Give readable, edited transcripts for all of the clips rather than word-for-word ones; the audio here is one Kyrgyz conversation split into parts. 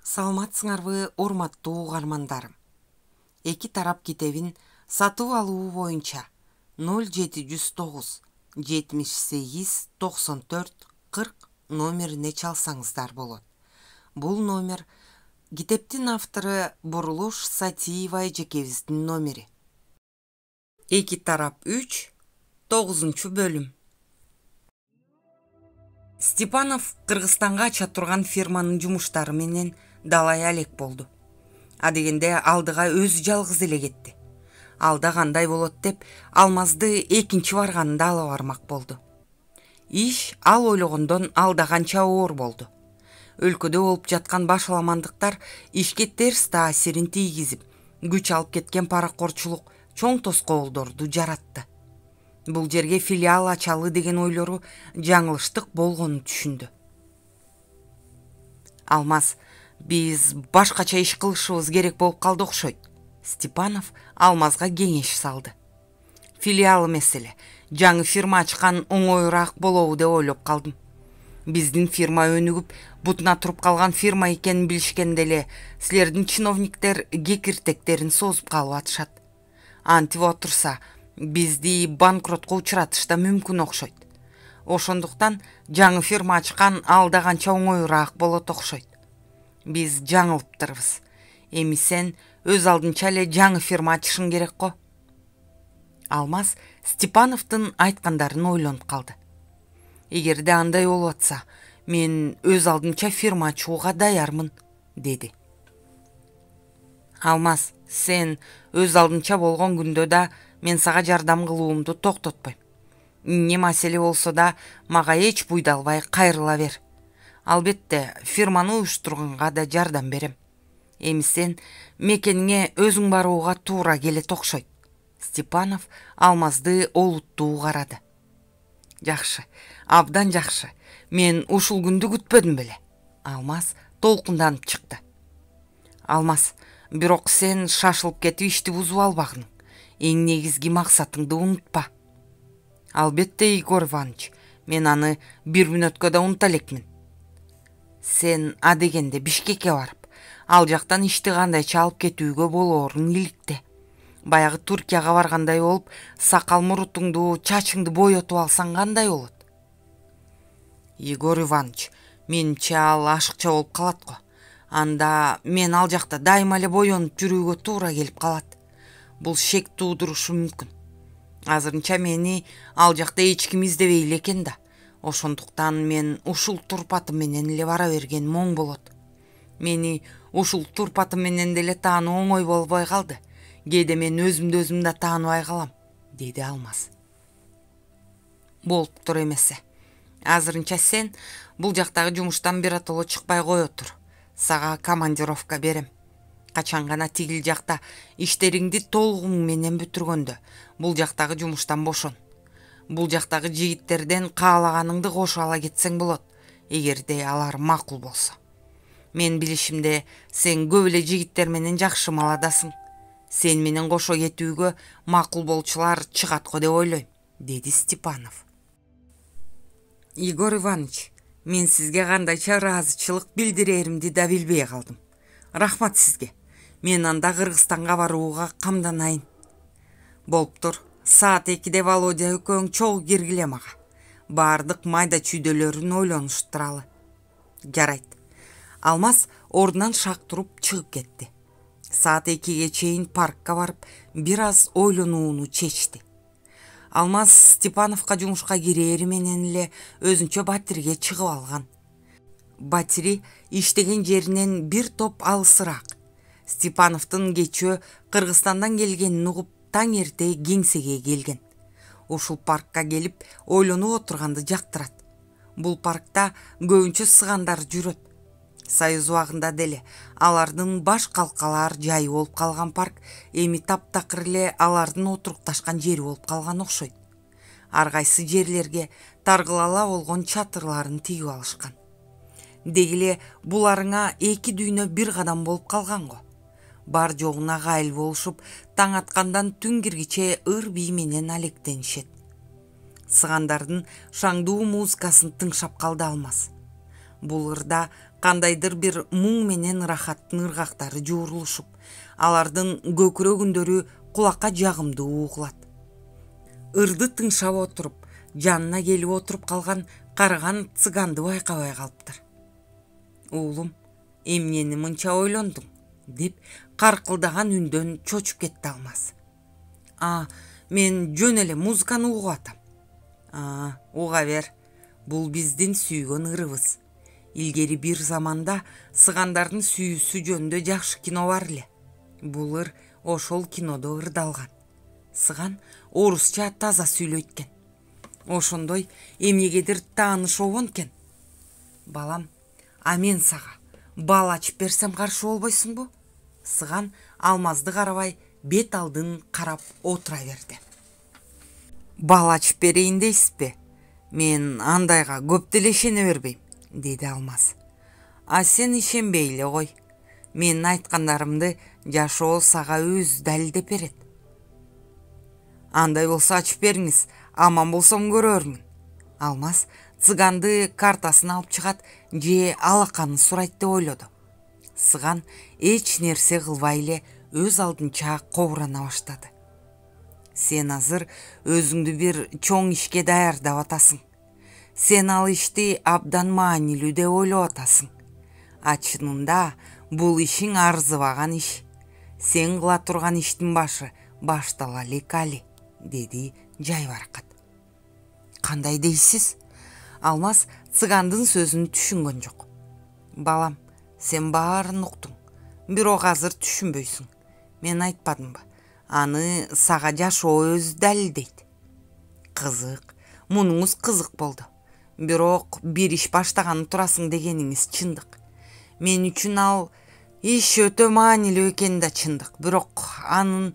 Саламатсыңарбы, урматтуу угармандарым. Эки тарап китебин сатып алуу боюнча 0709 78 94 40 номерине чалсаңыздар болот. Бул номер китептин автору Бурулуш Сатиева эжекебиздин номери. Эки тарап 3, 9 бөлүм. Степанов Кыргызстанга ача турган фирманын жумуштары менен далай алек болду. Адегенде алдыга өзү жалгыз эле кетти. Алда кандай болот деп Алмазды экинчи барганында алып бармак болду. Иш ал ойлогондон алда канча оор болду. Өлкөдө болуп жаткан башаламандыктар ишке терс таасирин тийгизип, күч алып кеткен паракорчулук чоң тоскоолдорду жаратты. Бул жерге филиал ачалы деген ойлору жаңылыштык болгонун түшүндү. Алмаз, биз башкача иш кылышыбыз керек болуп калды окшойт. Степанов Алмазга кеңеш салды. Филиал эмес эле, жаңы фирма ачкан оңоюраак болобу деп ойлоп калдым. Биздин фирма өнүгүп, бутуна туруп калган фирма экенин билишкенде эле силердин чиновниктер кекиртектерин созуп калып атышат. Антип отурса, бизди банкротко учуратыш да мүмкүн окшойт. Ошондуктан жаңы фирма ачкан алда канча оңоюраак болот окшойт. Биз жаңылыптырбыз. Эми сен өз алдынча эле жаңы фирма ачышың керек го. Алмаз Степановдун айткандарын ойлонуп калды. Эгерде андай болуп атса, мен өз алдынча фирма ачууга даярмын, деди. Алмаз, сен өз алдынча болгон күндө да мен сага жардам кылуумду токтотпойм. Эмне маселе болсо да мага эч буйдалбай кайрыла бер. Албетте, фирманы уюштурганга да жардам берем. Эми сен мекениңе өзүң барууга туура келет окшойт. Степанов Алмазды олуттуу карады. Жакшы, абдан жакшы. Мен ушул күндү күтпөдүм беле. Алмаз толкунданып чыкты. Алмаз, бирок сен шашылып кетип ишти бузуп албагын. Эң негизги максатыңды унутпа. Албетте, Игорь Иванович, мен аны бир мүнөткө да унута элекмин. Сен адегенде Бишкекке барып, ал жактан ишти кандайча алып кетүүгө болоорун иликте. Баягы Туркияга баргандай болуп, сакал мурутуңду, чачыңды боётуп алсаң кандай болот? Игорь Иванович, менимче ал ашыкча болуп калат го. Анда мен ал жакта дайыма эле боёнуп жүрүүгө туура келип калат. Бул шек туудурушу мүмкүн. Азырынча мени ал жакта эч ким издебей эле экен да. Ошондуктан мен ушул турпатым менен эле бара бергеним оң болот. Мени ушул турпатым менен деле таануу оңой болбой калды. Кээде мен өзүмдү өзүм да тааныбай калам, деди Алмаз. Болуптур эмесе. Азырынча сен бул жактагы жумуштан биротоло чыкпай кое тур. Сага командировка берем. Качан гана тигил жакта иштериңди толугуң менен бүтүргөндө бул жактагы жумуштан бошон. Бул жактагы жигиттерден каалаганыңды кошуп ала кетсең болот, эгерде алар макул болсо. Мен билишимде сен көп эле жигиттер менен жакшы маладасың. Сен менен кошо кетүүгө макул болчулар чыгат го деп ойлойм, деди Степанов. Игорь Иванович, мен сизге кандайча ыраазычылык билдиреримди да билбей калдым. Рахмат сизге. Мен анда Кыргызстанга барууга камданайын. Болуптур. Саат 2-де Володя экөөң чогуу киргиле мага. Бардык майда чүйдөлөрүн ойлонуштуралы. Жарайт. Алмаз ордунан шак туруп чыгып кетти. Саат 2-ге чейин паркка барып, бир аз ойлонууну чечти. Алмаз Степановка жумушка кирери менен эле өзүнчө Батирге чыгып алган. Батири иштеген жеринен бир топ алысыраак. Степановдун кечөө Кыргызстандан келгенин угуп, таң эрте кеңсеге келген. Ушул паркка келип, ойлонуп отурганды жактырат. Бул паркта көбүнчө сыгандар жүрөт. Союз убагында деле алардын баш калкалар жайы болуп калган парк эми таптакыр эле алардын отурукташкан жери болуп калган окшойт. Ар кайсы жерлерге таргылала болгон чатырларын тигип алышкан. Дегиле буларыңа 2 дүйнө бир кадам болуп калган го. Бар жогуна кайыл болушуп, таң аткандан түн киргиче ыр бий менен алектенишет. Сыгандардын шаңдуу музыкасын тыңшап калды Алмаз. Бул ырда Кандайдыр бир муң менен ырахаттын ыргактары жуурулушуп, алардын көкүрөгүндөрү кулакка жагымдуу угулат. Ырды тыңшап отуруп, жанына келип отуруп калган карыган цыганды байкабай калыптыр. Уулум, эмнени мынча ойлондуң? Деп каркылдаган үндөн чочуп кетти Алмаз. Мен жөн эле музыканы угуп атам. Уга бер. Бул биздин сүйгөн ырыбыз. Илгери бир заманда сыгандардын сүйүүсү жөнүндө жакшы кино бар эле. Бул ыр ошол кинодо ырдалган. Сыган орусча таза сүйлөйт экен. Ошондой эмнегедир тааныш обон экен. Балам, мен сага бал ачып берсем каршы болбойсуңбу? Сыган Алмазды карабай, бет алдын карап отура берди. Бал ачып берейин дейсизби? Мен андайга көп деле ишене бербейм, деди Алмаз. Сен ишенбей эле кой. Менин айткандарымды жашоо сага өзү далилдеп берет. Андай болсо ачып бериңиз, аман болсом көрөрмүн. Алмаз цыганды картасын алып чыгат же алаканы сурайт деп ойлоду. Сыган эч нерсе кылбай эле өз алдынча кобурана баштады. Сен азыр өзүңдү бир чоң ишке даярдап атасың. Сен ал ишти абдан маанилүү деп ойлоп атасың. Чынында бул ишиң арзыбаган иш. Сен кыла турган иштин башы баштала элек али, деди жайбаракат. Кандай дейсиз? Алмаз цыгандын сөзүн түшүнгөн жок. Балам, сен баарын уктуң, бирок азыр түшүнбөйсүң. Мен айтпадымбы? Аны сага жашоо өзү далилдейт. Кызык, мунуңуз кызык болду. Бирок бир иш баштаганы турасың дегениңиз чындык. Мен үчүн ал иш өтө маанилүү экени да чындык. Бирок анын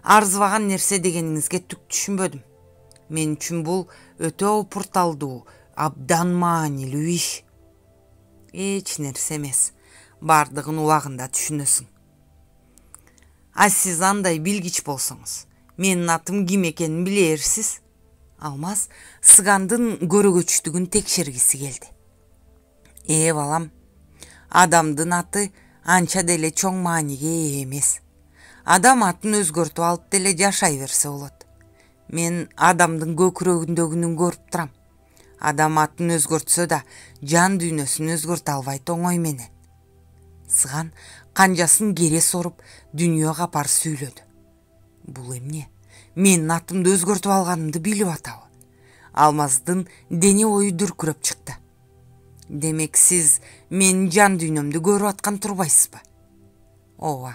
арзыбаган нерсе дегениңизге түк түшүнбөдүм. Мен үчүн бул өтө опурталдуу, абдан маанилүү иш. Эч нерсе эмес. Бардыгын убагында түшүнөсүң. Сиз андай билгич болсоңуз, менин атым ким экенин билерсиз? Алмаз сыгандын көрөгөчтүгүн текшергиси келди. Балам, адамдын аты анча деле чоң мааниге ээ эмес. Адам атын өзгөртүп алып деле жашай берсе болот. Мен адамдын көкүрөгүндөгүнү көрүп турам. Адам атын өзгөртсө да жан дүйнөсүн өзгөртө албайт оңой менен. Сыган канжасын кере соруп дүйнөгө апар сүйлөдү. Бул эмне? Менин атымды өзгөртүп алганымды билип атабы? Алмаздын дене ою дүркүрөп чыкты. Демек сиз менин жан дүйнөмдү көрүп аткан турбайсызбы? Ооба,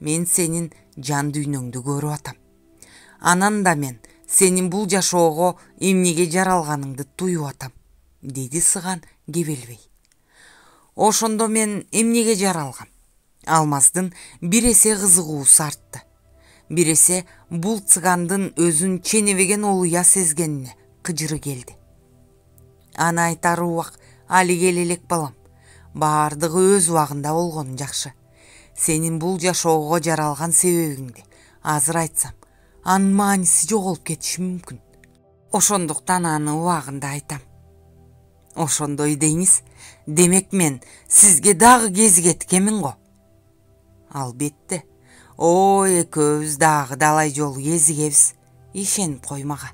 мен сенин жан дүйнөңдү көрүп атам. Анан да мен сенин бул жашоого эмнеге жаралганыңды туюп атам, деди Сыган кебелбей. Ошондо мен эмнеге жаралгам? Алмаздын бир эсе кызыгуусу артты. Бир эсе бул цыгандын өзүн ченебеген олуя сезгенине кыжыры келди. Аны айтар убак али келе элек балам. Баардыгы өз убагында болгону жакшы. Сенин бул жашоого жаралган себебиңди азыр айтсам, анын мааниси жоголуп кетиши мүмкүн. Ошондуктан аны убагында айтам. Ошондой дейиңиз, демек мен сизге дагы кезигет экенмин го. Албетте. Экөөбүз дагы далай жолу кезигебиз. Ишенип коймага.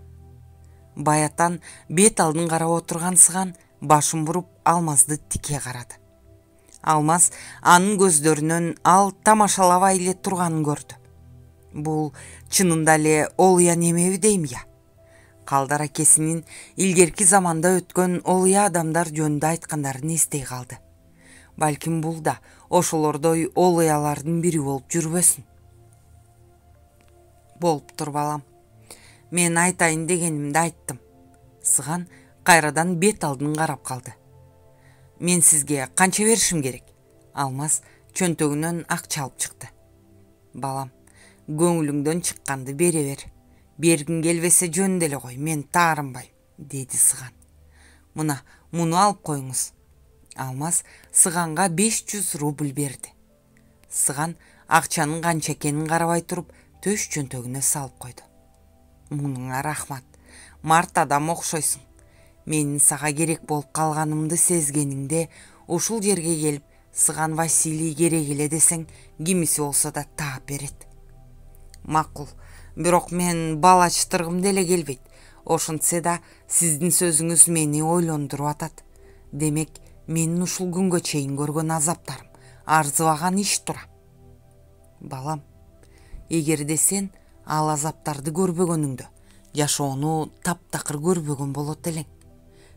Баятан бет алдын карап отурган Сыган башын буруп Алмазды тике карады. Алмаз анын көздөрүнөн ал тамашалабай эле турганын көрдү. Бул чынында эле олуя немеби дейм я? Калдар акесинин илгерки заманда өткөн олуя адамдар жөнүндө айткандарын эстей калды. Балким бул да ошолордой олуялардын бири болуп жүрбөсүн. Болуптур балам. Мен айтайын дегенимди айттым. Сыган кайрадан бет алдын карап калды. Мен сизге канча беришим керек? Алмаз чөнтөгүнөн акча алып чыкты. Балам, көңүлүңдөн чыкканды бере бер. Бергиң келбесе жөн деле кой, мен таарынбайм, деди Сыган. Муну алып коюңуз. Алмаз Сыганга 500 рубль берди. Сыган акчанын канча экенин карабай туруп төш чөнтөгүнө салып койду. Мунуңа рахмат. Март адам окшойсуң. Менин сага керек болуп калганымды сезгениңде ушул жерге келип Сыган Василий керек эле десең, кимиси болсо да таап берет. Макул, бирок мен бала чытыргым деле келбейт. Ошентсе да сиздин сөзүңүз мени ойлондуруп атат. Демек, менин ушул күнгө чейин көргөн азаптарым арзыбаган иш тура. Балам, эгерде сен ал азаптарды көрбөгөнүңдө, жашоону таптакыр көрбөгөн болот элең.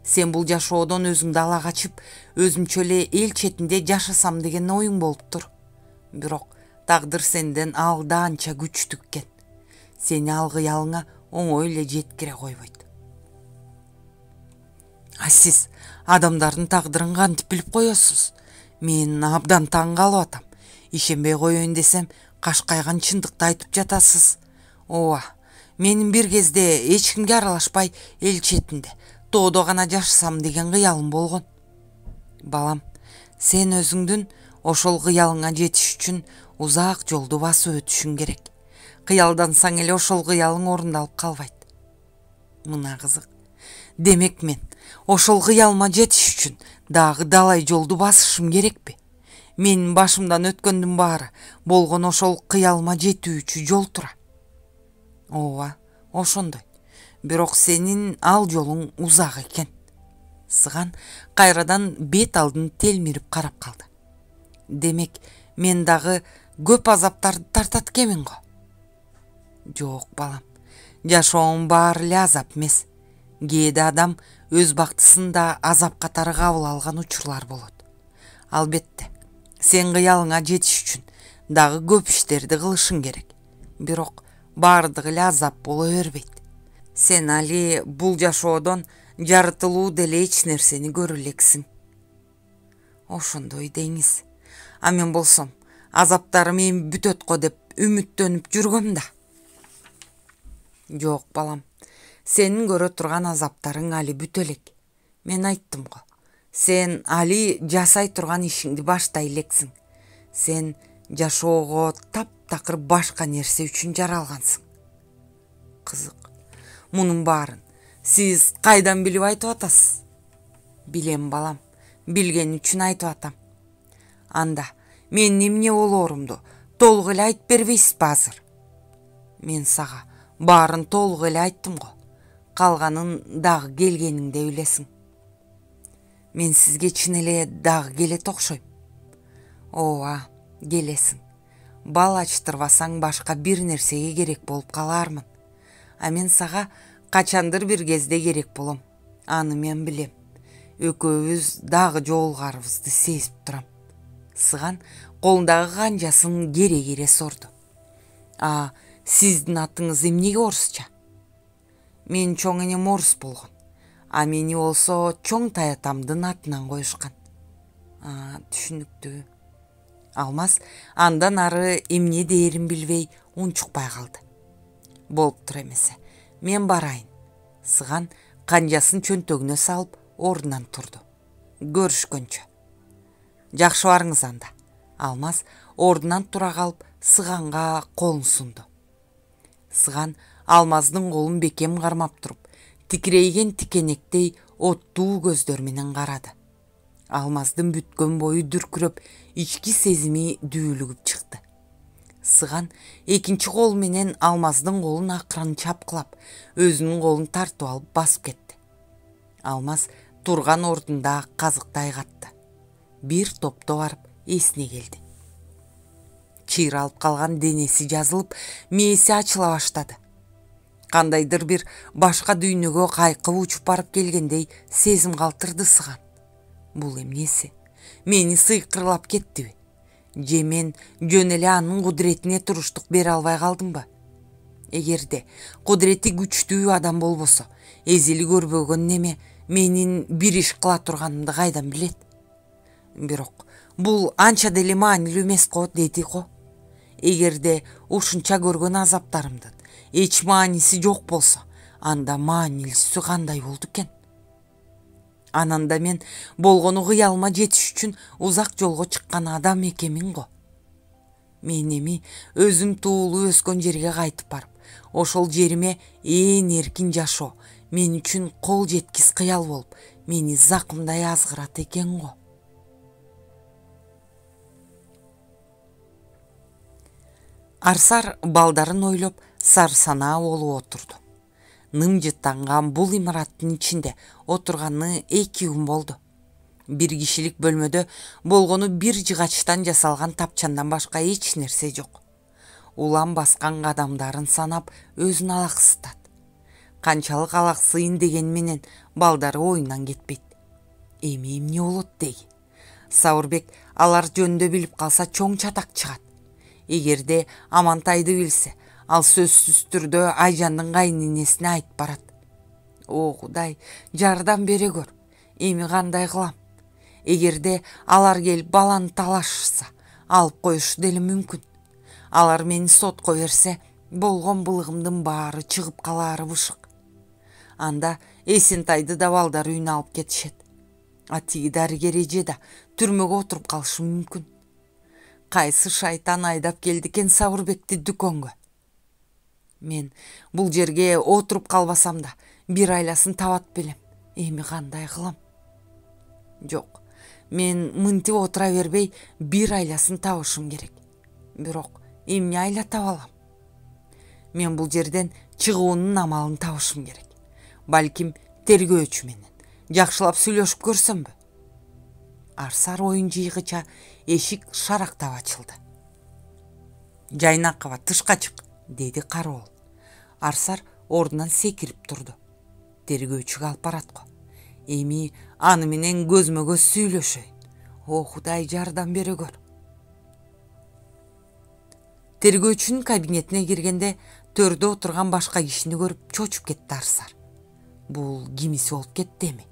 Сен бул жашоодон өзүңдү ала качып, өзүмчө эле эл четинде жашасам деген оюң болуптур. Бирок тагдыр сенден алда анча күчтүү экен. Сени ал кыялыңа оңой эле жеткире койбойт. А сиз адамдардын тагдырын кантип билип коесуз? Мен абдан таң калып атам. Ишенбей коеюн десем, кашкайган чындыкты айтып жатасыз. Ооба, менин бир кезде эч кимге аралашпай эл четинде тоодо гана жашасам деген кыялым болгон. Балам, сен өзүңдүн ошол кыялыңа жетиш үчүн узак жолду басып өтүшүң керек. Кыялдансаң эле ошол кыялың орундалып калбайт. Мына кызык. Демек мен ошол кыялыма жетиш үчүн дагы далай жолду басышым керекпи? Менин башымдан өткөндүн баары болгон ошол кыялыма жетүүчү жол тура. Ооба, ошондой. Бирок сенин ал жолуң узак экен. Сыган кайрадан бет алдын телмирип карап калды. Демек, мен дагы көп азаптарды тартат экенмин го. Жок, балам. Жашоонун баары эле азап эмес. Кээде адам өз бактысын да азап катары кабыл алган учурлар болот. Албетте, сен кыялыңа жетиш үчүн дагы көп иштерди кылышың керек. Бирок баардыгы эле азап боло бербейт. Сен али бул жашоодон жарытылуу деле эч нерсени көрө элексиң. Ошондой деңиз. А мен болсом, азаптарым эми бүтөт го деп үмүттөнүп жүргөм да. Жок, балам. Сенин көрө турган азаптарың али бүтө элек. Мен айттым го. Сен али жасай турган ишиңди баштай элексиң. Сен жашоого таптакыр башка нерсе үчүн жаралгансың. Кызык. Мунун баарын сиз кайдан билип айтып атасыз? Билем, балам. Билген үчүн айтып атам. Анда мен эмне болоорумду толук эле айтып бербейсизби азыр? Мен сага баарын толук эле айттым го. Калганын дагы келгениңде билесиң. Мен сизге чын эле дагы келет окшойм. Ооба, келесиң. Бала ачтырбасаң башка бир нерсеге керек болуп калаармын. А мен сага качандыр бир кезде керек болом. Аны мен билем. Экөөбүз дагы жолугарыбызды сезип турам. Сыган колундагы канжасын кере-кере сорду. А сиздин атыңыз эмнеге орусча? Мен чоң энем орус болгон. А мени болсо чоң таятамдын атынан коюшкан. Түшүнүктүү. Алмаз андан ары эмне дээрин билбей унчукпай калды. Болуптур эмесе. Мен барайын. Сыган канжасын чөнтөгүнө салып ордунан турду. Көрүшкөнчө. Жакшы барыңыз анда. Алмаз ордунан тура калып Сыганга колун сунду. Сыган Алмаздын колун бекем кармап туруп, тикирейген тикенектей оттуу көздөр менен карады. Алмаздын бүткөн бою дүркүрөп, ички сезими дүүлүгүп чыкты. Сыган экинчи колу менен Алмаздын колун акырын чапкылап, өзүнүн колун тартып алып басып кетти. Алмаз турган ордунда казыктай катты. Бир топто барып эсине келди. Чыйралып калган денеси жазылып, мээси ачыла баштады. Кандайдыр бир башка дүйнөгө кайкып учуп барып келгендей сезим калтырды Сыган. Бул эмнеси? Мени сыйкырлап кеттиби? Же мен жөн эле анын кудуретине туруштук бере албай калдымбы? Эгерде кудурети күчтүү адам болбосо, эзили көрбөгөн неме менин бир иш кыла турганымды кайдан билет? Бирок бул анча деле маанилүү эмес го, деди го. Эгерде ушунча көргөн азаптарымдын эч мааниси жок болсо, анда маанилүүсү кандай болду экен? Анан да мен болгону кыялыма жетиш үчүн узак жолго чыккан адам экенмин го. Мен эми өзүм туулуп өскөн жерге кайтып барып, ошол жериме ээн эркин жашоо мен үчүн кол жеткис кыял болуп, мени закымдай азгырат экен го. Арсар балдарын ойлоп сарсанаа болуп отурду. Нымжыттанган бул имараттын ичинде отурганы 2 күн болду. Бир кишилик бөлмөдө болгону бир жыгачтан жасалган тапчандан башка эч нерсе жок. Улам баскан кадамдарын санап өзүн алаксытат. Канчалык алаксыйын деген менен балдары оюндан кетпейт. Эми эмне болот деги? Сауырбек алар жөнүндө билип калса чоң чатак чыгат. Эгерде Амантайды билсе, ал сөзсүз түрдө Айжандын кайненесине айтып барат. О Кудай, жардам бере көр. Эми кандай кылам? Эгерде алар келип баланы талашса, алып коюшу деле мүмкүн. Алар мени сотко берсе, болгон былыгымдын баары чыгып калаары бышык. Анда Эсентайды да балдар үйүнө алып кетишет. А тиги дарыгер эже да түрмөгө отуруп калышы мүмкүн. Кайсы шайтан айдап келди экен Сауырбекти дүкөнгө? Мен бул жерге отуруп калбасам да бир айласын табат белем. Эми кандай кылам? Жок, мен мынтип отура бербей бир айласын табышым керек. Бирок эмне айла таба алам? Мен бул жерден чыгуунун амалын табышым керек. Балким тергөөчү менен жакшылап сүйлөшүп көрсөмбү? Арсар оюн жыйгыча эшик шарактап ачылды. Жайнакова, тышка чык, деди Кароол. Арсар ордунан секирип турду. Тергөөчүгө алып барат го. Эми аны менен көзмө көз сүйлөшөйүн. О Кудай, жардам бере көр. Тергөөчүнүн кабинетине киргенде төрдө отурган башка кишини көрүп чочуп кетти Арсар. Бул кимиси болуп кетти эми?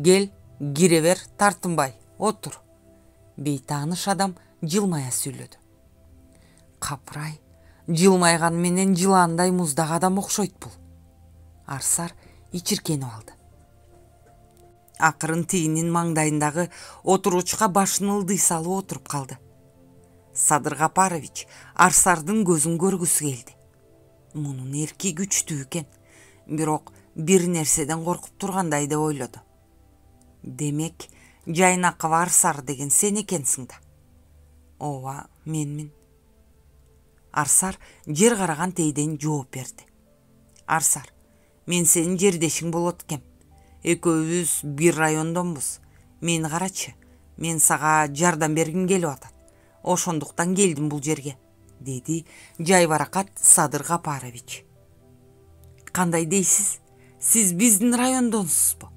Кел, кире бер, тартынбай, отур. Бейтааныш адам жылмая сүйлөдү. Капырай, жылмайган менен жылаандай муздак адам окшойт бул. Арсар ичиркенип алды. Акырын тигинин маңдайындагы отуруучка башын ылдый салып отуруп калды. Садыр Гапарович Арсардын көзүн көргүсү келди. Мунун эрки күчтүү экен, бирок бир нерседен коркуп тургандай деп ойлоду. Демек, Жайнакова Арсар деген сен экенсиң да. Ооба, менмин. Арсар жер караган тейден жооп берди. Арсар, мен сенин жердешиң болот экем. Экөөбүз бир райондонбуз. Мени карачы, мен сага жардам бергим келип атат. Ошондуктан келдим бул жерге, деди жайбаракат Садыр Гапарович. Кандай дейсиз? Сиз биздин райондонсузбу?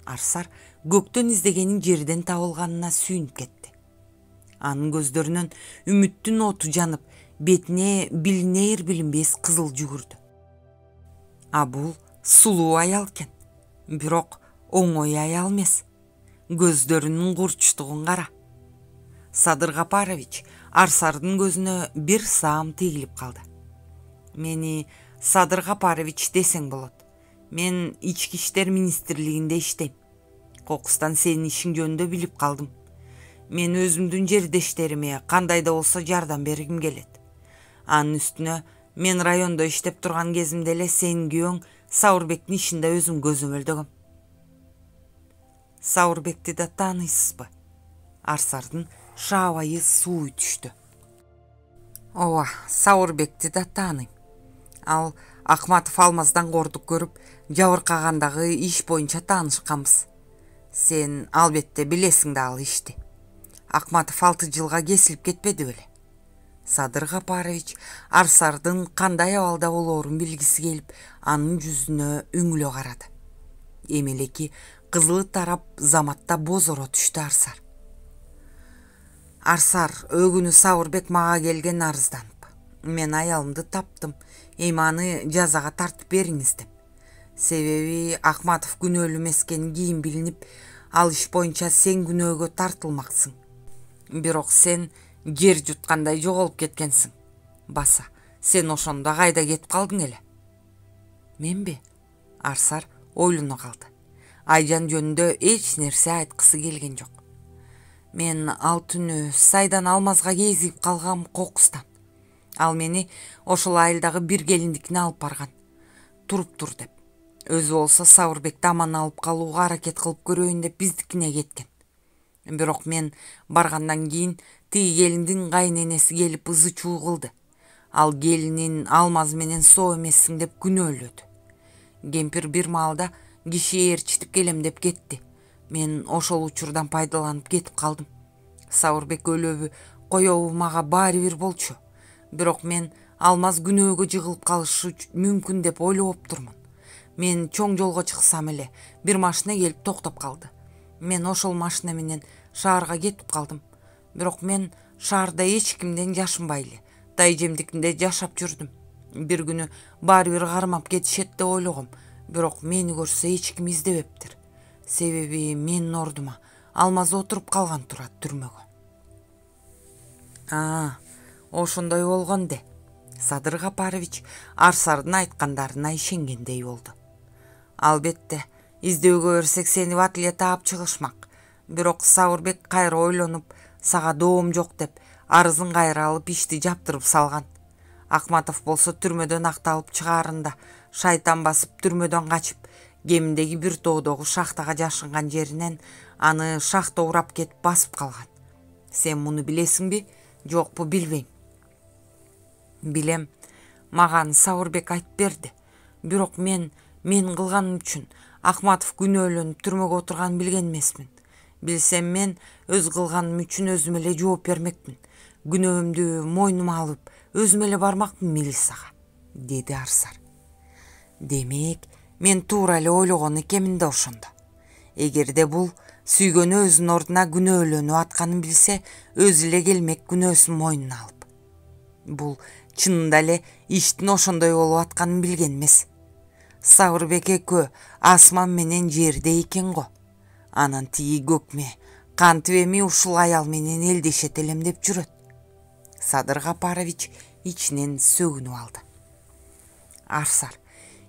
Арсар көктөн издегенин жерден табылганына сүйүнүп кетти. Анын көздөрүнөн үмүттүн оту жанып, бетине билинер билинбес кызыл жүгүрдү. А бул сулуу аял экен, бирок оңой аял эмес. Көздөрүнүн курчтугун кара. Садыр Гапарович Арсардын көзүнө бир саам тигилип калды. Мени Садыр Гапарович десең болот. Мен ички иштер министрлигинде иштейм. Кокустан сенин ишиң жөнүндө билип калдым. Мен өзүмдүн жердештериме кандай да болсо жардам бергим келет. Анын үстүнө мен райондо иштеп турган кезимде эле сенин күйөөң Сауырбектин ишинде өзүм көзөмөлдөгөм. Сауырбекти да тааныйсызбы? Арсардын шаабайы суу түштү. Ооба, Сауырбекти да тааныйм. Ал Акматов Алмаздан кордук көрүп, жабыркагандагы иш боюнча таанышканбыз. Сен албетте билесиң да ал ишти. Акматов 6 жылга кесилип кетпеди беле? Садыр Гапарович Арсардын кандай абалда болоорун билгиси келип, анын жүзүнө үңүлө карады. Эмелеки кызылы тарап заматта бозоро түштү Арсар. Арсар, өгүнү Сауырбек мага келген арызданып. Мен аялымды таптым, эми аны жазага тартып бериңиз деп. Себеби Акматов күнөөлүү эмес экени кийин билинип, ал иш боюнча сен күнөөгө тартылмаксың. Бирок сен жер жуткандай жоголуп кеткенсиң. Баса, сен ошондо кайда кетип калдың эле? Менби? Арсар ойлоно калды. Айжан жөнүндө эч нерсе айткысы келген жок. Мен ал түнү сайдан Алмазга кезип калгам кокустан. Ал мени ошол айылдагы бир келиндикине алып барган. Туруп тур деп. Өзү болсо Сауырбекти аман алып калууга аракет кылып көрөйүн деп биздикине кеткен. Бирок мен баргандан кийин тиги келиндин кайненеси келип ызы чуу кылды. Ал келинин алмаз менен соо эмессиң деп күнөөлөдү. Кемпир бир маалда киши ээрчитип келем деп кетти. Мен ошол учурдан пайдаланып кетип калдым. Сабырбек өлөбү, коёбу мага баары бир болчу. Бирок мен алмаз күнөөгө жыгылып калышы мүмкүн деп ойлоп турмун. Мен чоң жолго чыксам эле бир машина келип токтоп калды. Мен ошол машина менен шаарга кетип калдым. Бирок мен шаарда эч кимден жашынбай эле тайжемдикинде жашап жүрдүм. Бир күнү баары бир кармап кетишет деп ойлогом. Бирок мени көрсө эч ким издебептир. Себеби менин ордума алмаз отуруп калган турат түрмөгө. Ошондой болгон де. Садыр Капарович Арсардын айткандарына ишенгендей болду. Албетте, издөөгө берсек сени бат эле таап чыгышмак. Бирок Сабырбек кайра ойлонуп, сага доом жок деп, арызын кайра алып ишти жаптырып салган. Акматов болсо түрмөдөн акталып чыгаарында шайтан басып түрмөдөн качып, кеминдеги бир тоодогу шахтага жашынган жеринен аны шахта урап кетип басып калган. Сен муну билесиңби, жокпу билбейм. Билем, мага Сабырбек айтып берди. Бирок мен кылганым үчүн Акматов күнөөлөнүп түрмөгө отурганын билген эмесмин. Билсем мен өз кылганым үчүн өзүм эле жооп бермекмин. Күнөөмдү мойнума алып, өзүм эле бармакмын милицияга, деди Арсар. Демек, мен туура эле ойлогон экенмин да ошондо. Эгерде бул сүйгөнү өзүнүн ордуна күнөөлөнүп атканын билсе, өзү эле келмек күнөөсүн мойнуна алып. Бул чынында эле иштин ошондой болуп атканын билген эмес. Сабырбек экөө асман менен жерде экен го. Анан тиги көкме кантип эми ушул аял менен элдешет элем деп жүрөт. Садыр Капарович ичинен сөгүнүп алды. Арсар,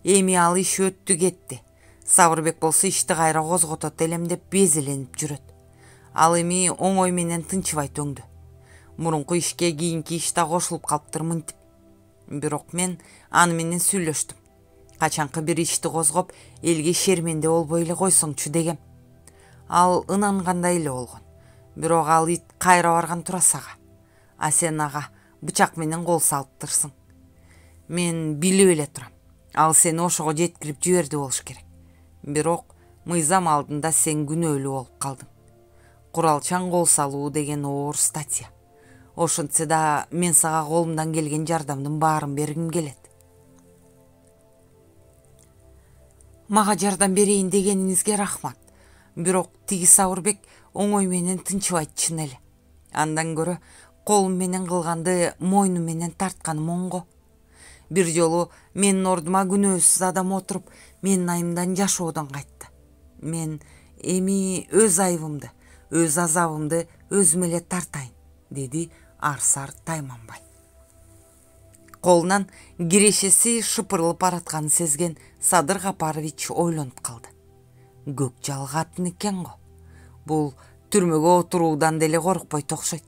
эми ал иш өттү кетти. Сабырбек болсо ишти кайра козготот элем деп безеленип жүрөт. Ал эми оңой менен тынчыбай төңдү. Мурунку ишке кийинки иш да кошулуп калыптыр мынтип. Бирок мен аны менен сүйлөштүм. Качанкы бир ишти козгоп, элге шерменде болбой эле койсоңчу дегем. Ал ынангандай эле болгон. Бирок ал ит кайра барган тура сага. А сен ага бычак менен кол салыптырсың. Мен билип эле турам. Ал сени ошого жеткирип жиберди болуш керек. Бирок мыйзам алдында сен күнөөлүү болуп калдың. Куралчан кол салуу деген оор статья. Ошентсе да мен сага колумдан келген жардамдын баарын бергим келет. Мага жардам берейин дегениңизге рахмат. Бирок тиги Сабырбек оңой менен тынчыбайт чын эле. Андан көрө колум менен кылганды мойнум менен тартканым оңго. Бир жолу менин ордума күнөөсүз адам отуруп, менин айымдан жашоодон кайтты. Мен эми өз айыбымды, өз азабымды өзүм эле тартайын, деди Арсар тайманбай. Колунан кирешеси шыпырылып баратканын сезген Садыр Капарович ойлонуп калды. Көк жал катын экен го. Бул түрмөгө отуруудан деле коркпойт окшойт.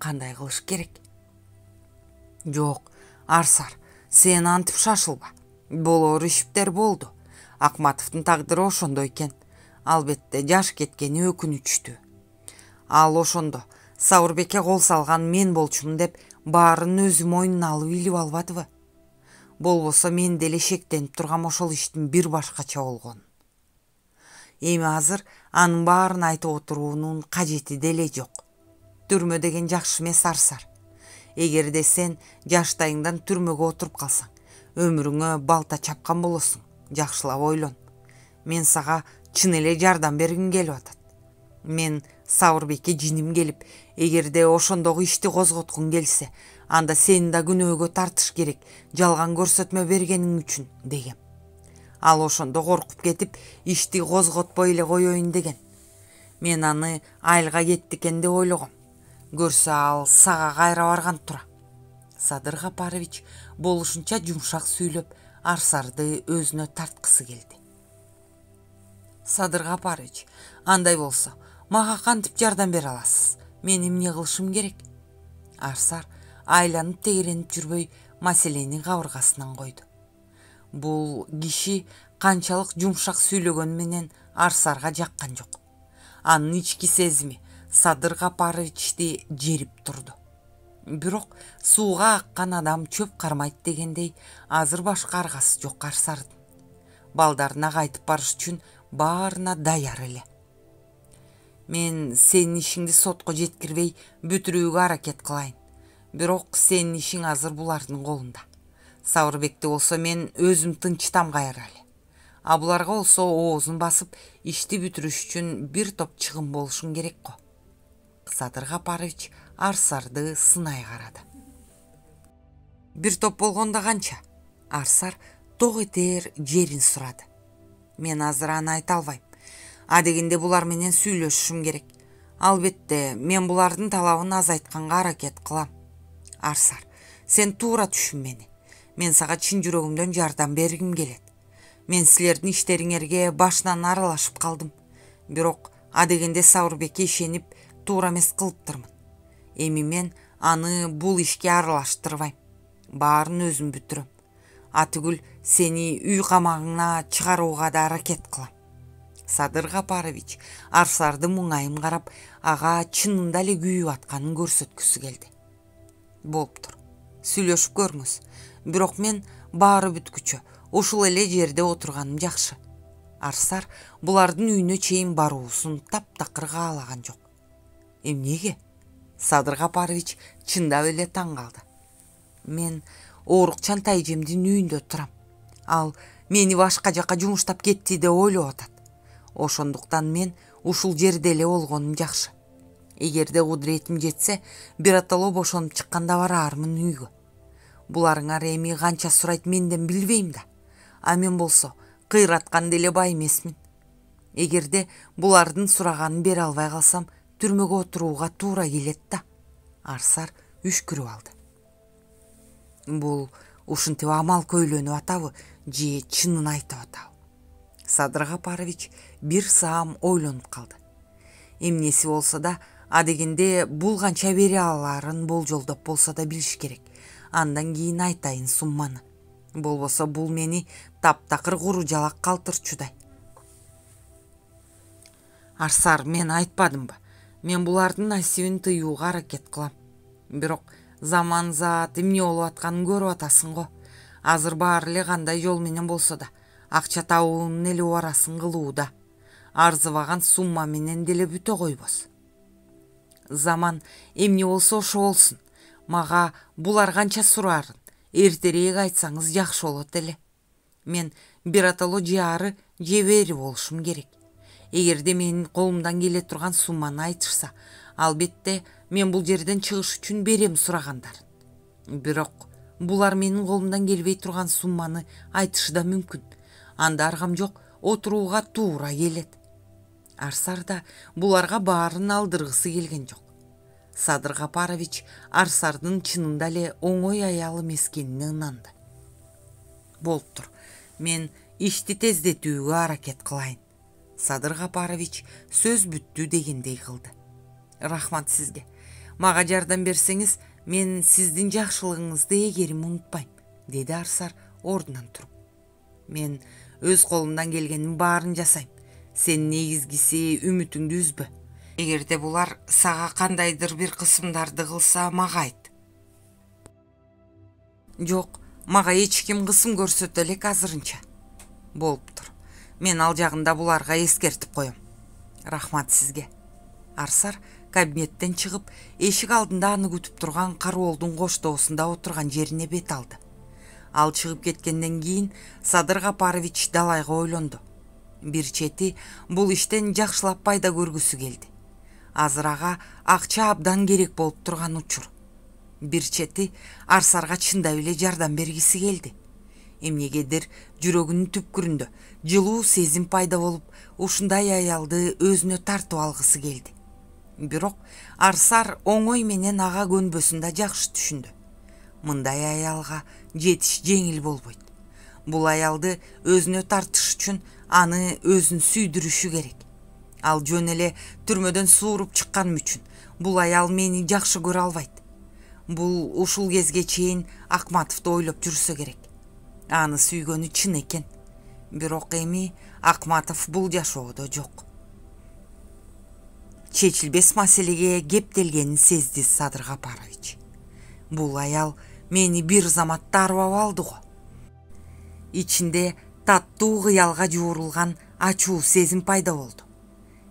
Кандай кылыш керек? Жок, Арсар, сен антип шашылба. Болоор иштер болду. Акматовдун тагдыры ошондой экен. Албетте жаш кеткени өкүнүчтүү. Ал ошондо Сабырбекке кол салган мен болчумун деп баарын өзү мойнуна алып илип албадыбы? Болбосо мен деле шектенип тургам ошол иштин бир башкача болгонун. Эми азыр анын баарын айтып отуруунун кажети деле жок. Түрмө деген жакшы эмес, Арсар. Эгерде сен жаштайыңдан түрмөгө отуруп калсаң, өмүрүңө балта чапкан болосуң. Жакшылап ойлон. Мен сага чын эле жардам бергим келип атат. Мен Сабырбекке жиним келип, эгерде ошондогу ишти козготкуң келсе, анда сени да күнөөгө тартыш керек, жалган көрсөтмө бергениң үчүн дегем. Ал ошондо коркуп кетип, ишти козготпой эле коеюн деген. Мен аны айылга кетти экен деп ойлогом. Көрсө ал сага кайра барган тура. Садыр Капарович болушунча жумшак сүйлөп, Арсарды өзүнө тарткысы келди. Садыр Капарович, андай болсо, мага кантип жардам бере аласыз? Мен эмне кылышым керек? Арсар айланып тегеренип жүрбөй маселени кабыргасынан койду. Бул киши канчалык жумшак сүйлөгөнү менен Арсарга жаккан жок. Анын ички сезими, Садыр Гапаровичти жерип турду. Бирок сууга аккан адам чөп кармайт дегендей, азыр башка аргасы жок Арсардын. Балдарына кайтып барыш үчүн баарына даяр эле. Мен сенин ишиңди сотко жеткирбей бүтүрүүгө аракет кылайын. Бирок сенин ишиң азыр булардын колунда. Сабырбекти болсо мен өзүм тынчтам кайралы. А буларга болсо оозун басып ишти бүтүрүш үчүн бир топ чыгым болушуң керек го. Садыр Гапарович Арсарды сынай карады. Бир топ болгондо канча? Арсар ток этер жерин сурады. Мен азыр аны айта албайм. Адегенде булар менен сүйлөшүшүм керек. Албетте, мен булардын талабын азайтканга аракет кылам. Арсар, сен туура түшүн мени. Мен сага чын жүрөгүмдөн жардам бергим келет. Мен силердин иштериңерге башынан аралашып калдым. Бирок адегенде Сабырбекке ишенип туура эмес кылыптырмын. Эми мен аны бул ишке аралаштырбайм. Баарын өзүм бүтүрөм. Атүгүл сени үй камагына чыгарууга да аракет кылам. Садыр Гапарович Арсарды муңайым карап, ага чынында эле күйүп атканын көрсөткүсү келди. Болуптур. Сүйлөшүп көрүңүз. Бирок мен баары бүткүчө ушул эле жерде отурганым жакшы. Арсар булардын үйүнө чейин баруусун таптакыр каалаган жок. Эмнеге? Садыр Гапарович чындап эле таң калды. Мен оорукчан тайжемдин үйүндө турам. Ал мени башка жака жумуштап кетти деп ойлоп атат. Ошондуктан мен ушул жерде эле болгонум жакшы. Эгерде кудуретим жетсе, биротоло бошонуп чыкканда бараармын үйгө. Буларыңар эми канча сурайт менден билбейм да. А мен болсо кыйраткан деле бай эмесмин. Эгерде булардын сураганын бере албай калсам, түрмөгө отурууга туура келет да. Арсар үшкүрүп алды. Бул ушинтип амал көйлөнүп атабы, же чынын айтып атабы? Садыр Гапарович бир саам ойлонуп калды. Эмнеси болсо да, адегенде бул канча бере алаарын болжолдоп болсо да билиш керек. Андан кийин айтайын сумманы. Болбосо бул мени таптакыр куру жалак калтырчудай. Арсар, мен айтпадымбы? Мен булардын насибин тыюуга аракет кылам. Бирок заман заат эмне болуп атканын көрүп атасың го. Азыр баары эле кандай жол менен болсо да акча табуунун эле убарасын кылууда. Арзыбаган сумма менен деле бүтө койбос. Заман эмне болсо ошо болсун. Мага булар канча сураарын эртерээк айтсаңыз жакшы болот эле. Мен биротоло же ары же бери болушум керек. Эгерде менин колумдан келе турган сумманы айтышса, албетте мен бул жерден чыгыш үчүн берем сурагандарын. Бирок булар менин колумдан келбей турган сумманы айтышы да мүмкүн. Анда аргам жок, отурууга туура келет. Арсар да буларга баарын алдыргысы келген жок. Садыр Гапарович Арсардын чынында эле оңой аял эмес экенине ынанды. Болуптур. Мен ишти тездетүүгө аракет кылайын. Садыр Гапарович сөз бүттү дегендей кылды. Рахмат сизге. Мага жардам берсеңиз, мен сиздин жакшылыгыңызды эгерим унутпайм, деди Арсар ордунан туруп. Мен өз колумдан келгенин баарын жасайм. Сен негизгиси үмүтүңдү үзбө. Эгерде булар сага кандайдыр бир кысымдарды кылса, мага айт. Жок, мага эч ким кысым көрсөтө элек азырынча. Болуптур. Мен ал жагында буларга эскертип коем. Рахмат сизге. Арсар кабинеттен чыгып, эшик алдында аны күтүп турган кароолдун коштоосунда отурган жерине бет алды. Ал чыгып кеткенден кийин Садыр Гапарович далайга ойлонду. Бир чети бул иштен жакшылап пайда көргүсү келди. Азыр ага акча абдан керек болуп турган учур. Бир чети Арсарга чындап эле жардам бергиси келди. Эмнегедир жүрөгүнүн түпкүрүндө жылуу сезим пайда болуп, ушундай аялды өзүнө тартып алгысы келди. Бирок Арсар оңой менен ага көнбөсүн да жакшы түшүндү. Мындай аялга жетиш жеңил болбойт. Бул аялды өзүнө тартыш үчүн аны өзүн сүйдүрүшү керек. Ал жөн эле түрмөдөн сууруп чыкканым үчүн бул аял мени жакшы көрө албайт. Бул ушул кезге чейин Акматовду ойлоп жүрсө керек. Аны сүйгөнү чын экен. Бирок эми Акматов бул жашоодо жок. чечилбес маселеге кептелгенин сезди Садыр Капарович. Бул аял мени бир замат дарбап алды го. Ичинде таттуу кыялга жуурулган ачуу сезим пайда болду.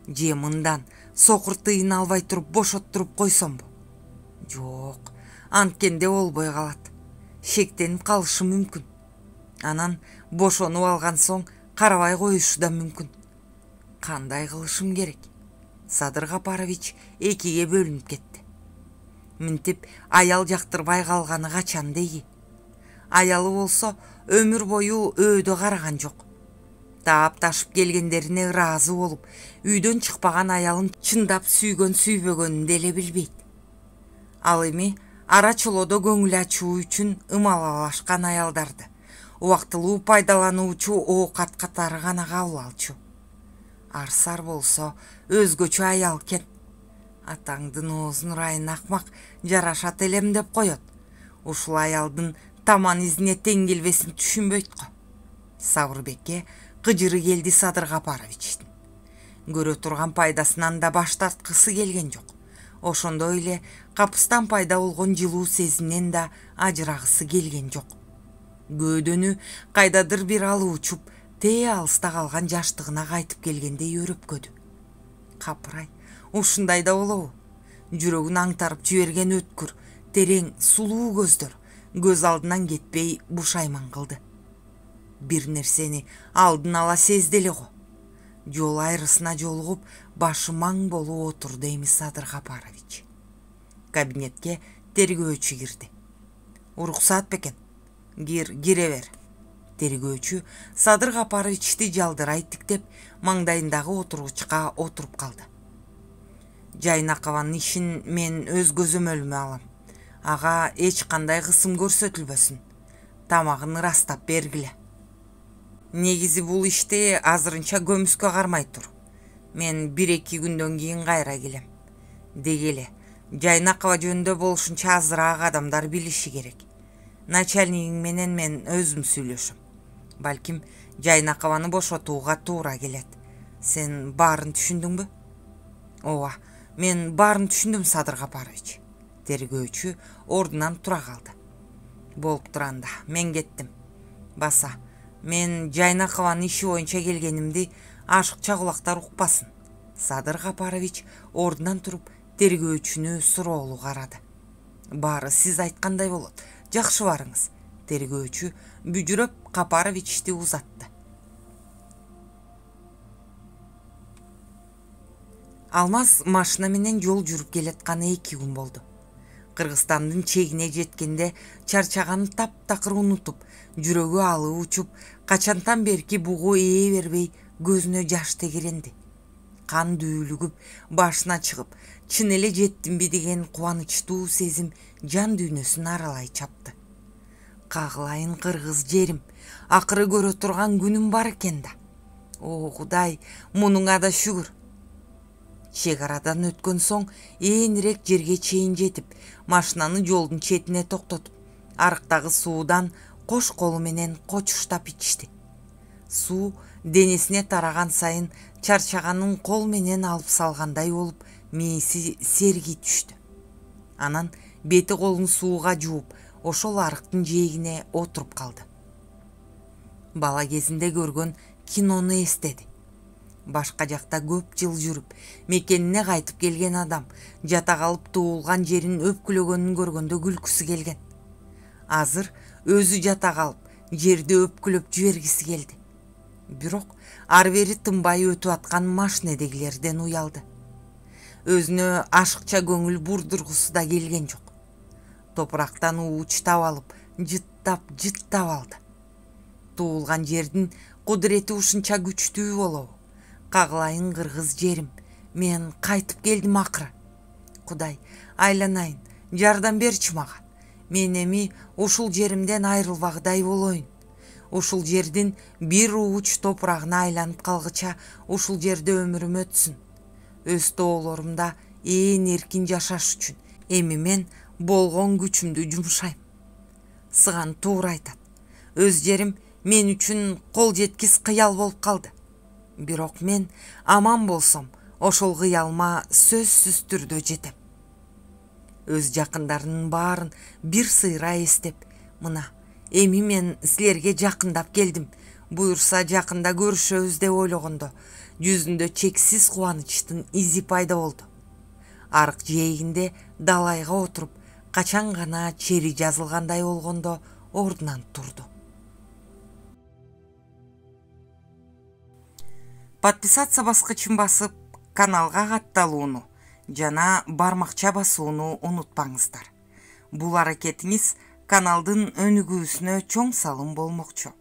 Же мындан сокур тыйын албай туруп бошоттуруп койсомбу? Жок, анткенде болбой калат. Шектенип калышым мүмкүн. Анан бошонуп алган соң карабай коюшу да мүмкүн. Кандай кылышым керек? Садыр Капарович экиге бөлүнүп кетти. Минтип аял жактырбай калганы качан дейги? Аялы болсо өмүр бою өөдө караган жок. Таап-ташып келгендерине ыраазы болуп, үйдөн чыкпаган аялын чындап сүйгөн сүйбөгөнүн деле билбейт. Ал эми ара чолодо көңүл ачуу үчүн ымалалашкан аялдарды убактылуу пайдалануучу оокат катары гана кабыл алчу. Арсар болсо өзгөчө аял экен. Атаңдын оозун урайын акмак жарашат элем деп коет. Ушул аялдын таман изине тең келбесин түшүнбөйт го. Сабырбекке кыжыры келди Садыр Капаровичтин. Көрө турган пайдасынан да баш тарткысы келген жок. Ошондой эле капыстан пайда болгон жылуу сезимнен да ажырагысы келген жок. Көөдөнү кайдадыр бир алып учуп, тээ алыста калган жаштыгына кайтып келгендей өрөпкөдү. Капырай, ушундай да болобу? Жүрөгүн аңтарып жиберген өткүр, терең, сулуу көздөр көз алдынан кетпей бушайман кылды. Бир нерсени алдын ала сезди эле го. Жол айрысына жолугуп, башы маң болуп отурду эми Садыр Капарович. Кабинетке тергөөчү кирди. Уруксаат бекен? Кире бер. Тергөөчү Садыр Капаровичти жалдырай тиктеп, маңдайындагы отургучка отуруп калды. Жайнакованын ишин мен өз көзөмөлүмө алам. Ага эч кандай кысым көрсөтүлбөсүн. Тамагын ырастап бергиле. Негизи бул ишти азырынча көмүскө кармай тур. Мен 1-2 күндөн кийин кайра келем. Дегеле, Жайнакова жөнүндө болушунча азыраак адамдар билиши керек. Начальнигиң менен мен өзүм сүйлөшөм. Балким Жайнакованы бошотууга туура келет. Сен баарын түшүндүңбү? Ооба, мен баарын түшүндүм, Садыр Капарович. Тергөөчү ордунан тура калды. Болуп туранда, мен кеттим. Баса, мен Жайнакованын иши боюнча келгенимди ашыкча кулактар укпасын. Садыр Капарович ордунан туруп тергөөчүнү суроолуу карады. Баары сиз айткандай болот. Жакшы барыңыз. Тергөөчү бүжүрөп Капаровичти узатты. Алмаз машина менен жол жүрүп келатканы 2 күн болду. Кыргызстандын чегине жеткенде чарчаганын таптакыр унутуп, жүрөгү алып учуп, качантан берки бугу ээ бербей көзүнө жаш тегеренди. Кан дүүлүгүп, башына чыгып, чын эле жеттимби деген кубанычтуу сезим жан дүйнөсүн аралай чапты. Кагылайын кыргыз жерим, акыры көрө турган күнүм бар экен да. О, Кудай, мунуңа да шүгүр. Чек арадан өткөн соң ээнирээк жерге чейин жетип, машинаны жолдун четине токтотуп, арыктагы суудан кош колу менен кочуштап ичти. Суу денесине тараган сайын чарчаганын кол менен алып салгандай болуп, мээси серги түштү. Анан бети колун сууга жууп, ошол арыктын жээгине отуруп калды. Бала кезинде көргөн кинону эстеди. Башка жакта көп жыл жүрүп, мекенине кайтып келген адам жата калып туулган жерин өпкүлөгөнүн көргөндө күлкүсү келген. Азыр өзү жата калып, жерди өпкүлөп жибергиси келди. Бирок ар бери тынбай өтүп аткан машинедегилерден уялды. Өзүнө ашыкча көңүл бурдургусу да келген жок. Топурактан уучтап алып, жыттап алды. Туулган жердин кудурети ушунча күчтүү болобу? Кагылайын кыргыз жерим, мен кайтып келдим акыры. Кудай, айланайын, жардам берчи мага. Мен эми ушул жеримден айрылбагыдай болоюн. Ушул жердин бир ууч топурагына айланып калгыча ушул жерде өмүрүм өтсүн. Өз тоолорумда ээн эркин жашаш үчүн эми мен болгон күчүмдү жумшайм. Сыган туура айтат. Өз жерим мен үчүн кол жеткис кыял болуп калды. Бирок мен аман болсом, ошол кыялма сөзсүз түрдө жетем. Өз жакындарынын баарын бир сыйра эстеп, мына эми мен силерге жакындап келдим, буюрса жакында көрүшөбүз деп ойлогондо жүзүндө чексиз кубанычтын изи пайда болду. Арык жээгинде далайга отуруп, качан гана чери жазылгандай болгондо ордунан турду. Подписаться баскычын басып, каналга катталууну жана бармакча басууну унутпаңыздар. Бул аракетиңиз каналдын өнүгүүсүнө чоң салым болмокчу.